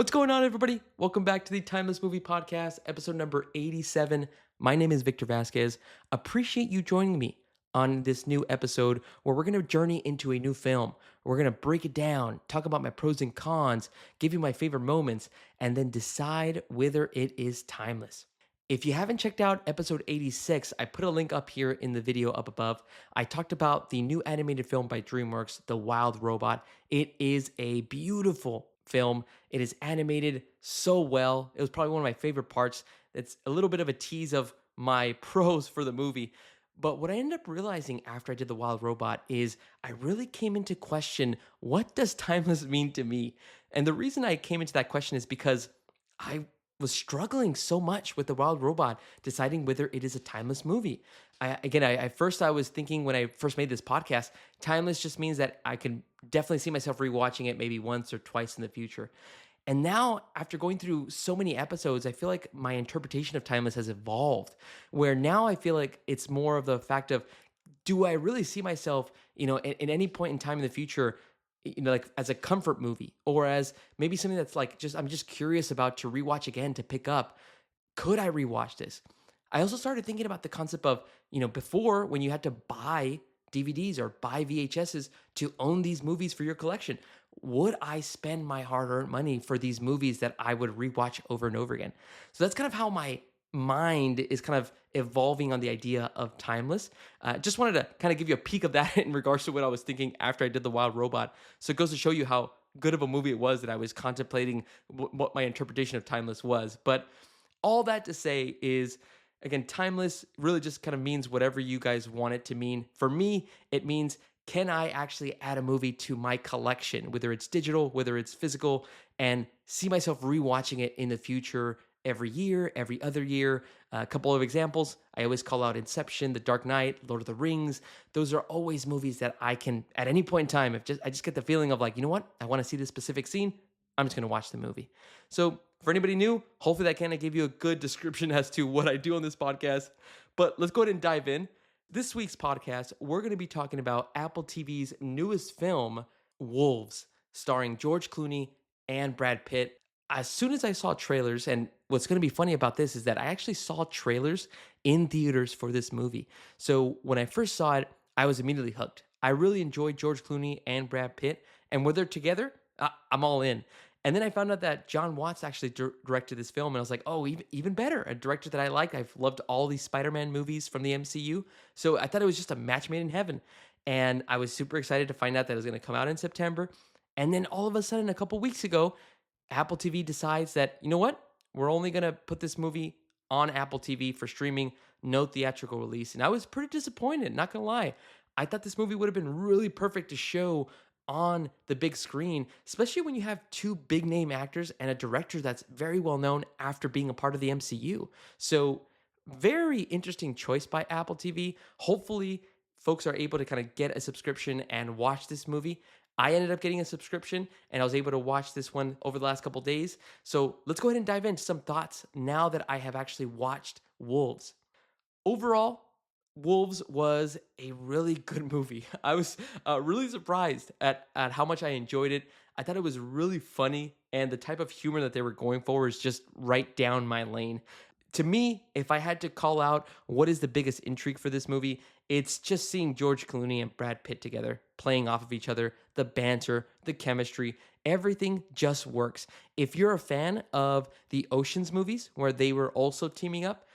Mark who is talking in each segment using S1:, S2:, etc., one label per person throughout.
S1: What's going on, everybody? Welcome back to the Timeless Movie Podcast, episode number 87. My name is Victor Vasquez. Appreciate you joining me on this new episode where we're going to journey into a new film. We're going to break it down, talk about my pros and cons, give you my favorite moments, and then decide whether it is timeless. If you haven't checked out episode 86, I put a link up here in the video up above. I talked about the new animated film by DreamWorks, The Wild Robot. It is a beautiful film. It is animated so well. It was probably one of my favorite parts. It's a little bit of a tease of my pros for the movie. But what I ended up realizing after I did The Wild Robot is I really came into question, what does timeless mean to me? And the reason I came into that question is because I was struggling so much with The Wild Robot, deciding whether it is a timeless movie. I was thinking when I first made this podcast, timeless just means that I can definitely see myself rewatching it maybe once or twice in the future. And now, after going through so many episodes, I feel like my interpretation of timeless has evolved, where now I feel like it's more of the fact of, do I really see myself, at any point in time in the future, like as a comfort movie or as maybe something that's like I'm just curious about to rewatch again to pick up. Could I rewatch this? I also started thinking about the concept of, before when you had to buy DVDs or buy VHSs to own these movies for your collection. Would I spend my hard-earned money for these movies that I would rewatch over and over again? So that's kind of how my mind is kind of evolving on the idea of timeless. Just wanted to kind of give you a peek of that in regards to what I was thinking after I did The Wild Robot. So it goes to show you how good of a movie it was that I was contemplating what my interpretation of timeless was. But all that to say is, again, timeless really just kind of means whatever you guys want it to mean. For me, it means, can I actually add a movie to my collection, whether it's digital, whether it's physical, and see myself rewatching it in the future every year, every other year? A couple of examples. I always call out Inception, The Dark Knight, Lord of the Rings. Those are always movies that I can, at any point in time, if I just get the feeling of like, you know what, I want to see this specific scene, I'm just going to watch the movie. So for anybody new, hopefully that kind of gave you a good description as to what I do on this podcast. But let's go ahead and dive in. This week's podcast, we're going to be talking about Apple TV's newest film, Wolves, starring George Clooney and Brad Pitt. As soon as I saw trailers, and what's going to be funny about this is that I actually saw trailers in theaters for this movie. So when I first saw it, I was immediately hooked. I really enjoyed George Clooney and Brad Pitt, and when they're together, I'm all in. And then I found out that John Watts actually directed this film, and I was like, oh, even better. A director that I like. I've loved all these Spider-Man movies from the MCU. So I thought it was just a match made in heaven. And I was super excited to find out that it was going to come out in September. And then all of a sudden, a couple weeks ago, Apple TV decides that, you know what? We're only going to put this movie on Apple TV for streaming, no theatrical release. And I was pretty disappointed, not going to lie. I thought this movie would have been really perfect to show on the big screen, especially when you have two big name actors and a director that's very well known after being a part of the MCU. So very interesting choice by Apple TV. Hopefully folks are able to kind of get a subscription and watch this movie. I ended up getting a subscription and I was able to watch this one over the last couple days. So let's go ahead and dive into some thoughts now that I have actually watched Wolves. Overall, Wolves was a really good movie. I was really surprised at how much I enjoyed it. I thought it was really funny, and the type of humor that they were going for is just right down my lane. To me, if I had to call out what is the biggest intrigue for this movie, it's just seeing George Clooney and Brad Pitt together, playing off of each other, the banter, the chemistry, everything just works. If you're a fan of the Ocean's movies, where they were also teaming up,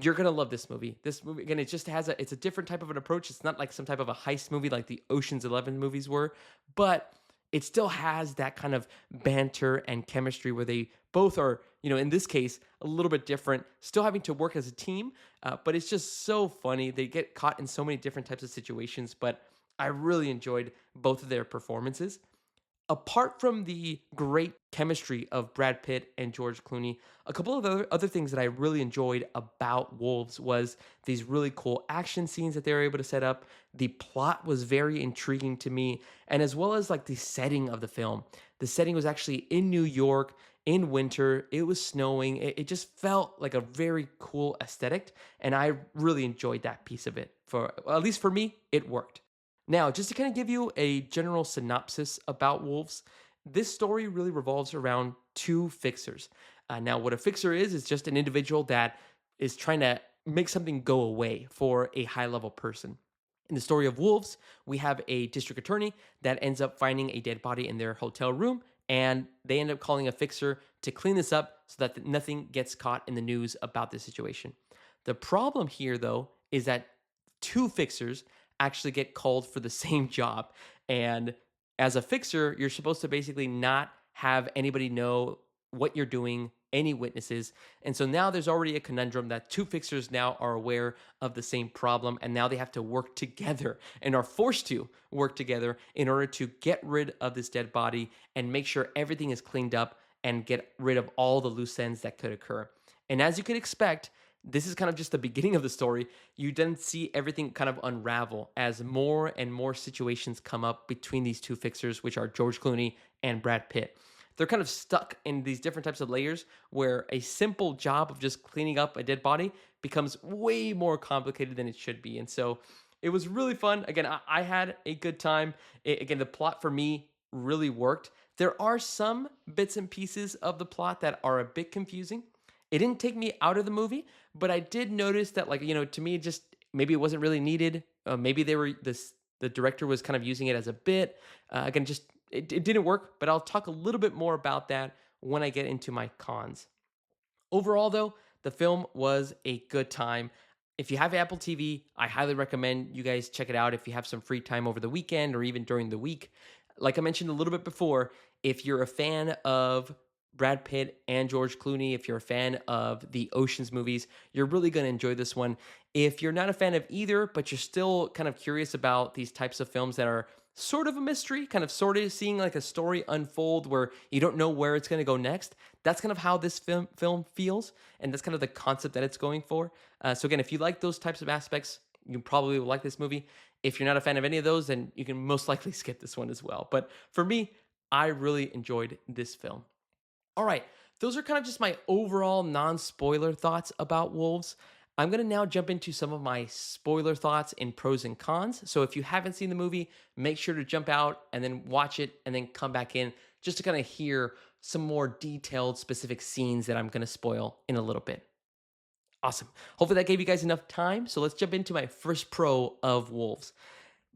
S1: you're gonna love this movie. This movie, again, it just it's a different type of an approach. It's not like some type of a heist movie like the Ocean's 11 movies were, but it still has that kind of banter and chemistry where they both are, in this case, a little bit different, still having to work as a team, but it's just so funny. They get caught in so many different types of situations, but I really enjoyed both of their performances. Apart from the great chemistry of Brad Pitt and George Clooney, a couple of other things that I really enjoyed about Wolves was these really cool action scenes that they were able to set up. The plot was very intriguing to me, and as well as like the setting of the film. The setting was actually in New York in winter. It was snowing. It just felt like a very cool aesthetic, and I really enjoyed that piece of it. At least for me, it worked. Now, just to kind of give you a general synopsis about Wolves, this story really revolves around two fixers. Now, what a fixer is just an individual that is trying to make something go away for a high level person. In the story of Wolves, we have a district attorney that ends up finding a dead body in their hotel room, and they end up calling a fixer to clean this up so that nothing gets caught in the news about the situation. The problem here, though, is that two fixers actually get called for the same job. And as a fixer, you're supposed to basically not have anybody know what you're doing, any witnesses. And so now there's already a conundrum that two fixers now are aware of the same problem, and now they have to work together and are forced to work together in order to get rid of this dead body and make sure everything is cleaned up and get rid of all the loose ends that could occur. And as you could expect, this is kind of just the beginning of the story. You then see everything kind of unravel as more and more situations come up between these two fixers, which are George Clooney and Brad Pitt. They're kind of stuck in these different types of layers where a simple job of just cleaning up a dead body becomes way more complicated than it should be. And so it was really fun. Again, I had a good time. Again, the plot for me really worked. There are some bits and pieces of the plot that are a bit confusing. It didn't take me out of the movie, but I did notice that, like, to me, just maybe it wasn't really needed. Maybe the director was kind of using it as a bit. Again, just it didn't work, but I'll talk a little bit more about that when I get into my cons. Overall, though, the film was a good time. If you have Apple TV, I highly recommend you guys check it out if you have some free time over the weekend or even during the week. Like I mentioned a little bit before, if you're a fan of Brad Pitt and George Clooney, if you're a fan of the Oceans movies, you're really going to enjoy this one. If you're not a fan of either, but you're still kind of curious about these types of films that are sort of a mystery, kind of sort of seeing like a story unfold where you don't know where it's going to go next, that's kind of how this film feels, and that's kind of the concept that it's going for. So again, if you like those types of aspects, you probably will like this movie. If you're not a fan of any of those, then you can most likely skip this one as well. But for me, I really enjoyed this film. All right, those are kind of just my overall non spoiler thoughts about Wolves. I'm going to now jump into some of my spoiler thoughts in pros and cons. So if you haven't seen the movie, make sure to jump out and then watch it and then come back in just to kind of hear some more detailed, specific scenes that I'm going to spoil in a little bit. Awesome. Hopefully that gave you guys enough time. So let's jump into my first pro of Wolves.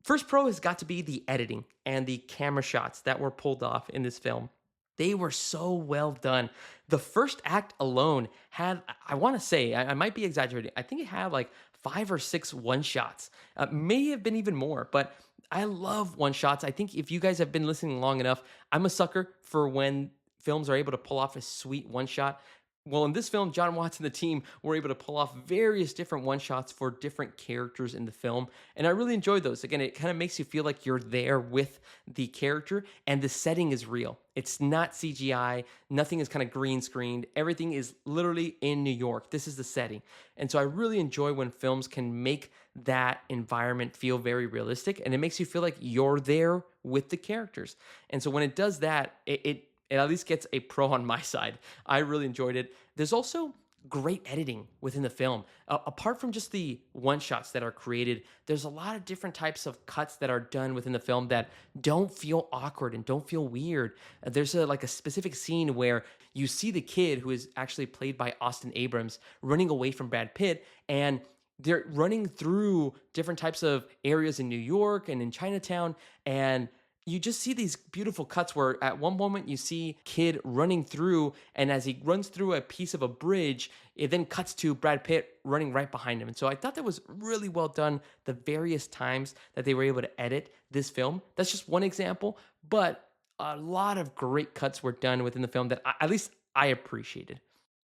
S1: First pro has got to be the editing and the camera shots that were pulled off in this film. They were so well done. The first act alone had, I want to say, I might be exaggerating. I think it had like 5 or 6 one shots, may have been even more, but I love one shots. I think if you guys have been listening long enough, I'm a sucker for when films are able to pull off a sweet one shot. Well, in this film, John Watts and the team were able to pull off various different one shots for different characters in the film. And I really enjoyed those. Again, it kind of makes you feel like you're there with the character and the setting is real. It's not CGI. Nothing is kind of green screened. Everything is literally in New York. This is the setting. And so I really enjoy when films can make that environment feel very realistic and it makes you feel like you're there with the characters. And so when it does that, it at least gets a pro on my side. I really enjoyed it. There's also great editing within the film. Apart from just the one shots that are created, there's a lot of different types of cuts that are done within the film that don't feel awkward and don't feel weird. There's like a specific scene where you see the kid who is actually played by Austin Abrams running away from Brad Pitt, and they're running through different types of areas in New York and in Chinatown, and you just see these beautiful cuts where at one moment you see kid running through, and as he runs through a piece of a bridge, it then cuts to Brad Pitt running right behind him. And so I thought that was really well done, the various times that they were able to edit this film. That's just one example, but a lot of great cuts were done within the film that at least I appreciated.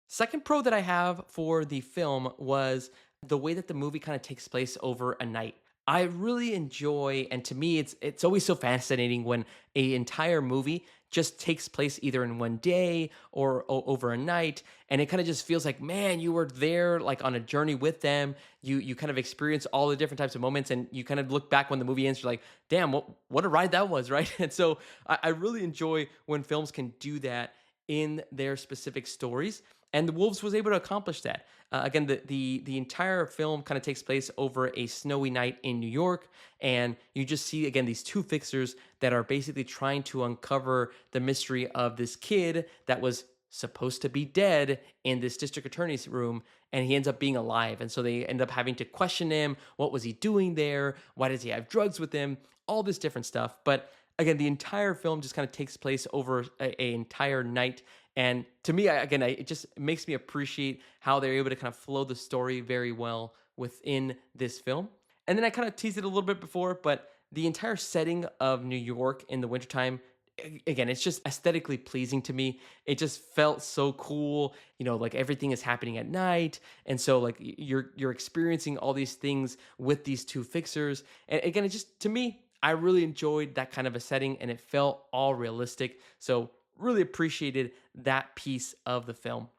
S1: Second pro that I have for the film was the way that the movie kind of takes place over a night. I really enjoy, and to me, it's always so fascinating when a entire movie just takes place either in one day or over a night, and it kind of just feels like, man, you were there like on a journey with them. You kind of experience all the different types of moments, and you kind of look back when the movie ends, you're like, damn, what a ride that was, right? And so I really enjoy when films can do that in their specific stories. and the Wolves was able to accomplish that. Again, the entire film kind of takes place over a snowy night in New York, and you just see again these two fixers that are basically trying to uncover the mystery of this kid that was supposed to be dead in this district attorney's room, and he ends up being alive. And so they end up having to question him. What was he doing there? Why does he have drugs with him? All this different stuff. But again, the entire film just kind of takes place over a entire night. And to me, it just makes me appreciate how they're able to kind of flow the story very well within this film. And then I kind of teased it a little bit before, but the entire setting of New York in the wintertime, again, it's just aesthetically pleasing to me. It just felt so cool, like everything is happening at night, and so like you're experiencing all these things with these two fixers. And again, it just to me, I really enjoyed that kind of a setting, and it felt all realistic. So really appreciated that piece of the film.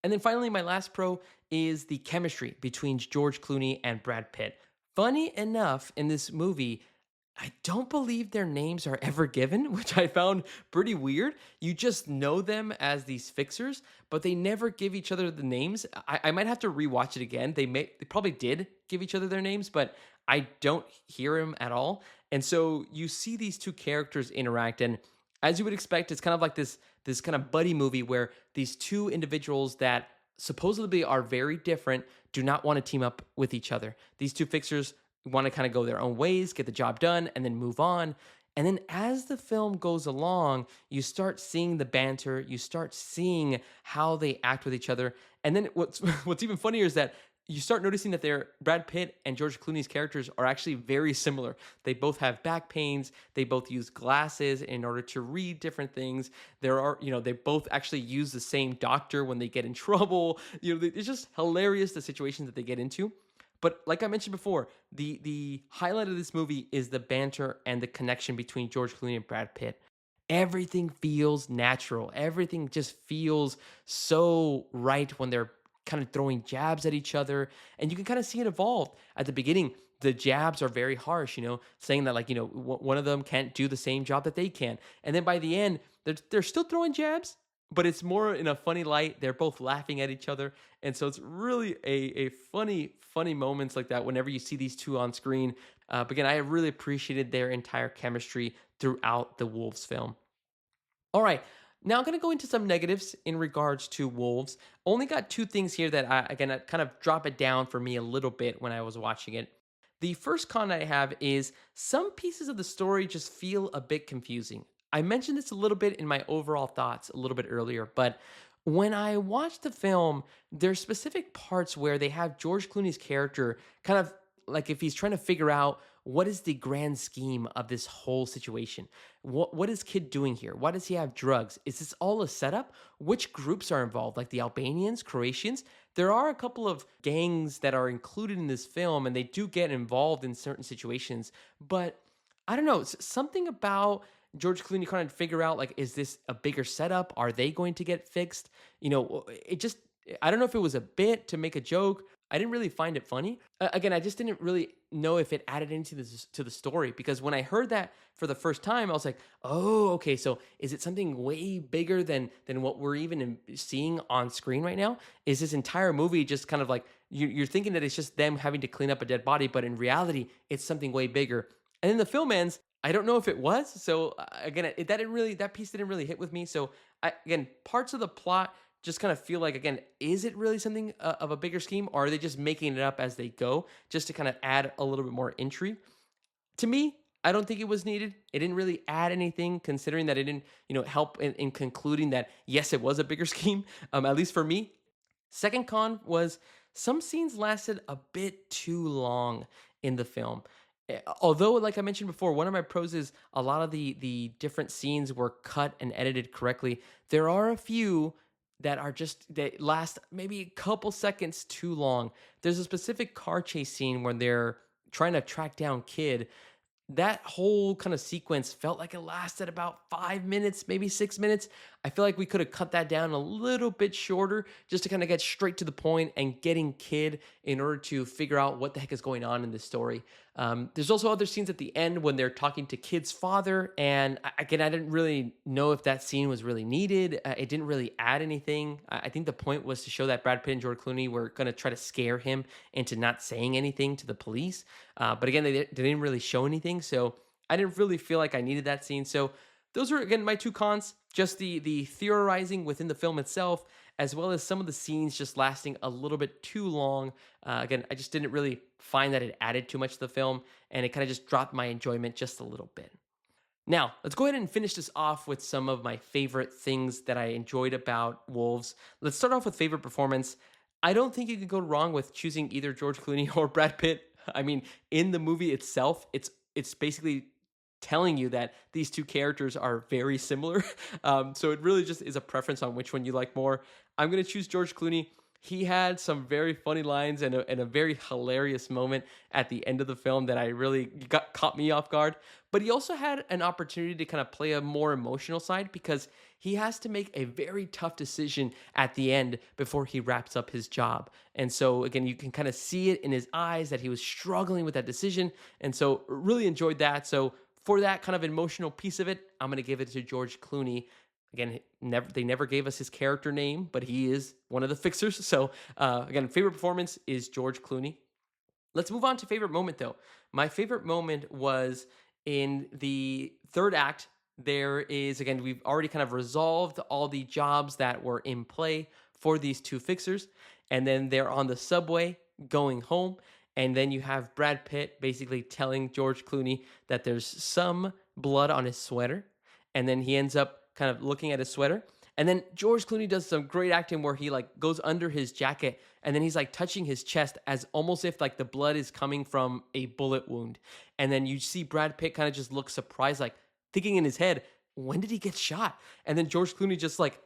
S1: And then finally, my last pro is the chemistry between George Clooney and Brad Pitt. Funny enough, in this movie, I don't believe their names are ever given, which I found pretty weird. You just know them as these fixers, but they never give each other the names. I might have to rewatch it again. They probably did give each other their names, but I don't hear them at all. And so you see these two characters interact, and as you would expect, it's kind of like this kind of buddy movie where these two individuals that supposedly are very different do not want to team up with each other. These two fixers want to kind of go their own ways, get the job done, and then move on. And then as the film goes along, you start seeing the banter, you start seeing how they act with each other. And then what's what's even funnier is that you start noticing that they're Brad Pitt and George Clooney's characters are actually very similar. They both have back pains. They both use glasses in order to read different things. They both actually use the same doctor when they get in trouble. It's just hilarious the situations that they get into. But like I mentioned before, the highlight of this movie is the banter and the connection between George Clooney and Brad Pitt. Everything feels natural. Everything just feels so right when they're kind of throwing jabs at each other. And you can kind of see it evolve. At the beginning, the jabs are very harsh, saying that, like, one of them can't do the same job that they can. And then by the end, they're still throwing jabs, but it's more in a funny light. They're both laughing at each other. And so it's really a funny moments like that whenever you see these two on screen. But again, I really appreciated their entire chemistry throughout the Wolves film. All right. Now I'm going to go into some negatives in regards to Wolves. Only got two things here that I kind of drop it down for me a little bit when I was watching it. The first con I have is some pieces of the story just feel a bit confusing. I mentioned this a little bit in my overall thoughts a little bit earlier, but when I watched the film, there's specific parts where they have George Clooney's character kind of like if he's trying to figure out what is the grand scheme of this whole situation. What is kid doing here? Why does he have drugs? Is this all a setup? Which groups are involved? Like the Albanians, Croatians? There are a couple of gangs that are included in this film, and they do get involved in certain situations. But I don't know, something about George Clooney kind of figure out, like, is this a bigger setup? Are they going to get fixed? It just, I don't know if it was a bit to make a joke. I didn't really find it funny. Again, I just didn't really know if it added into this to the story, because when I heard that for the first time, I was like, "Oh, okay. So is it something way bigger than what we're even seeing on screen right now? Is this entire movie just kind of like you're thinking that it's just them having to clean up a dead body, but in reality, it's something way bigger?" And then the film ends. I don't know if it was. So again, that piece didn't really hit with me. So again, parts of the plot just kind of feel like, again, is it really something of a bigger scheme, or are they just making it up as they go just to kind of add a little bit more intrigue? To me, I don't think it was needed. It didn't really add anything, considering that it didn't, help in concluding that yes, it was a bigger scheme. At least for me. Second con was some scenes lasted a bit too long in the film. Although, like I mentioned before, one of my pros is a lot of the different scenes were cut and edited correctly. There are a few that are just that last maybe a couple seconds too long. There's a specific car chase scene where they're trying to track down Kid. That whole kind of sequence felt like it lasted about 5 minutes, maybe 6 minutes. I feel like we could have cut that down a little bit shorter just to kind of get straight to the point and getting Kid in order to figure out what the heck is going on in this story. There's also other scenes at the end when they're talking to Kid's father, and again, I didn't really know if that scene was really needed. It didn't really add anything. I think the point was to show that Brad Pitt and George Clooney were going to try to scare him into not saying anything to the police. But again, they didn't really show anything, so I didn't really feel like I needed that scene. So those are again my two cons: just the theorizing within the film itself, as well as some of the scenes just lasting a little bit too long. Again, I just didn't really find that it added too much to the film, and it kind of just dropped my enjoyment just a little bit. Now, let's go ahead and finish this off with some of my favorite things that I enjoyed about Wolves. Let's start off with favorite performance. I don't think you could go wrong with choosing either George Clooney or Brad Pitt. I mean, in the movie itself, it's basically telling you that these two characters are very similar. So it really just is a preference on which one you like more. I'm going to choose George Clooney. He had some very funny lines and a very hilarious moment at the end of the film that I really caught me off guard. But he also had an opportunity to kind of play a more emotional side because he has to make a very tough decision at the end before he wraps up his job. And so, again, you can kind of see it in his eyes that he was struggling with that decision. And so, really enjoyed that. So, for that kind of emotional piece of it, I'm going to give it to George Clooney. Again, they never gave us his character name, but he is one of the fixers. So, again, favorite performance is George Clooney. Let's move on to favorite moment, though. My favorite moment was in the third act. There is, again, we've already kind of resolved all the jobs that were in play for these two fixers. And then they're on the subway going home. And then you have Brad Pitt basically telling George Clooney that there's some blood on his sweater. And then he ends up kind of looking at his sweater. And then George Clooney does some great acting where he like goes under his jacket and then he's like touching his chest as almost if like the blood is coming from a bullet wound. And then you see Brad Pitt kind of just look surprised, like thinking in his head, when did he get shot? And then George Clooney just like,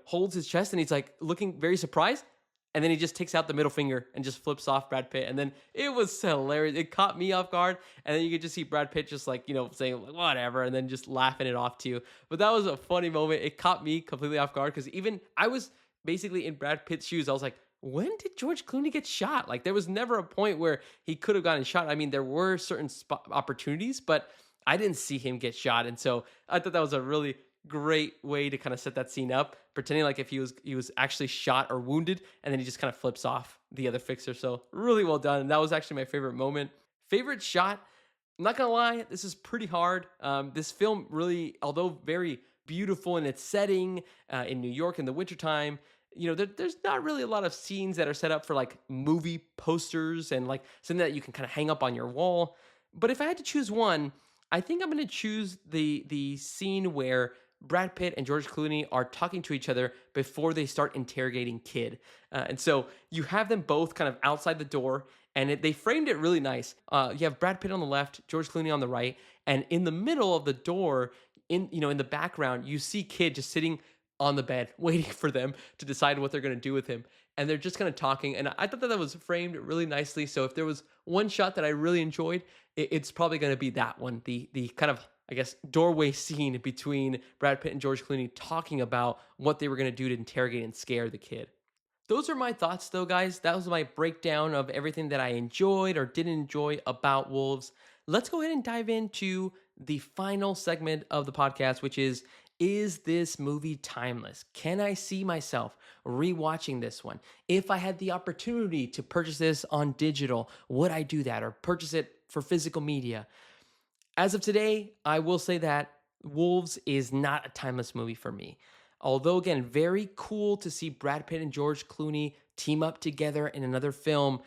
S1: holds his chest and he's like looking very surprised. And then he just takes out the middle finger and just flips off Brad Pitt. And then it was hilarious. It caught me off guard. And then you could just see Brad Pitt just like, saying whatever, and then just laughing it off too. But that was a funny moment. It caught me completely off guard because even I was basically in Brad Pitt's shoes. I was like, when did George Clooney get shot? Like there was never a point where he could have gotten shot. I mean, there were certain opportunities, but I didn't see him get shot. And so I thought that was a really great way to kind of set that scene up, pretending like if he was actually shot or wounded, and then he just kind of flips off the other fixer. So really well done. And that was actually my favorite moment. Favorite shot, I'm not gonna lie, this is pretty hard. This film really, although very beautiful in its setting in New York in the wintertime, there's not really a lot of scenes that are set up for like movie posters and like something that you can kind of hang up on your wall. But if I had to choose one, I think I'm going to choose the scene where Brad Pitt and George Clooney are talking to each other before they start interrogating Kid. And so you have them both kind of outside the door, and they framed it really nice. You have Brad Pitt on the left, George Clooney on the right, and in the middle of the door, in the background, you see Kid just sitting on the bed waiting for them to decide what they're going to do with him. And they're just kind of talking. And I thought that was framed really nicely. So if there was one shot that I really enjoyed, it's probably going to be that one. The kind of, I guess, doorway scene between Brad Pitt and George Clooney talking about what they were going to do to interrogate and scare the kid. Those are my thoughts, though, guys. That was my breakdown of everything that I enjoyed or didn't enjoy about Wolves. Let's go ahead and dive into the final segment of the podcast, which is this movie timeless? Can I see myself rewatching this one? If I had the opportunity to purchase this on digital, would I do that or purchase it for physical media? As of today, I will say that Wolves is not a timeless movie for me. Although, again, very cool to see Brad Pitt and George Clooney team up together in another film.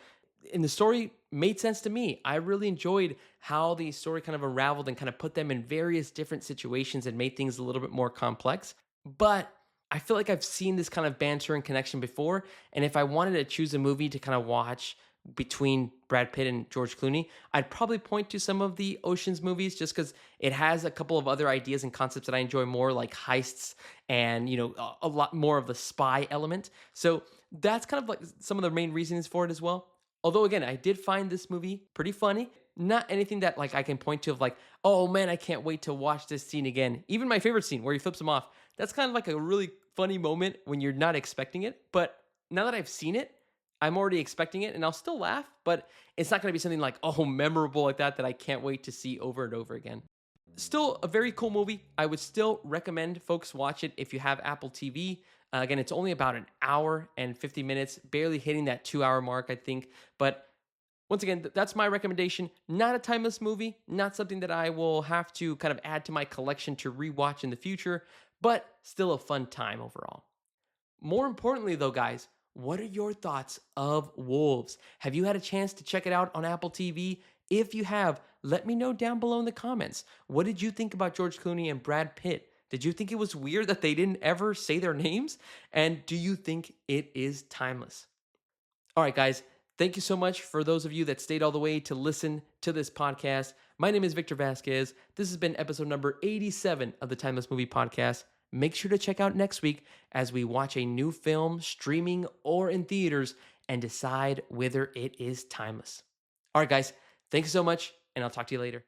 S1: And the story made sense to me. I really enjoyed how the story kind of unraveled and kind of put them in various different situations and made things a little bit more complex. But I feel like I've seen this kind of banter and connection before. And if I wanted to choose a movie to kind of watch between Brad Pitt and George Clooney, I'd probably point to some of the Ocean's movies just because it has a couple of other ideas and concepts that I enjoy more, like heists and, a lot more of the spy element. So that's kind of like some of the main reasons for it as well. Although, again, I did find this movie pretty funny. not anything that like I can point to of like, oh man, I can't wait to watch this scene again. Even my favorite scene where he flips him off. That's kind of like a really funny moment when you're not expecting it. But now that I've seen it, I'm already expecting it and I'll still laugh, but it's not going to be something like, oh, memorable like that I can't wait to see over and over again. Still a very cool movie. I would still recommend folks watch it if you have Apple TV. Again, it's only about an hour and 50 minutes, barely hitting that 2 hour mark, I think. But once again, that's my recommendation. Not a timeless movie, not something that I will have to kind of add to my collection to rewatch in the future, but still a fun time overall. More importantly, though, guys, what are your thoughts of Wolves? Have you had a chance to check it out on Apple TV? If you have, let me know down below in the comments. What did you think about George Clooney and Brad Pitt? Did you think it was weird that they didn't ever say their names? And do you think it is timeless? All right, guys, thank you so much for those of you that stayed all the way to listen to this podcast. My name is Victor Vasquez. This has been episode number 87 of the Timeless Movie Podcast. Make sure to check out next week as we watch a new film streaming or in theaters and decide whether it is timeless. All right, guys, thanks so much, and I'll talk to you later.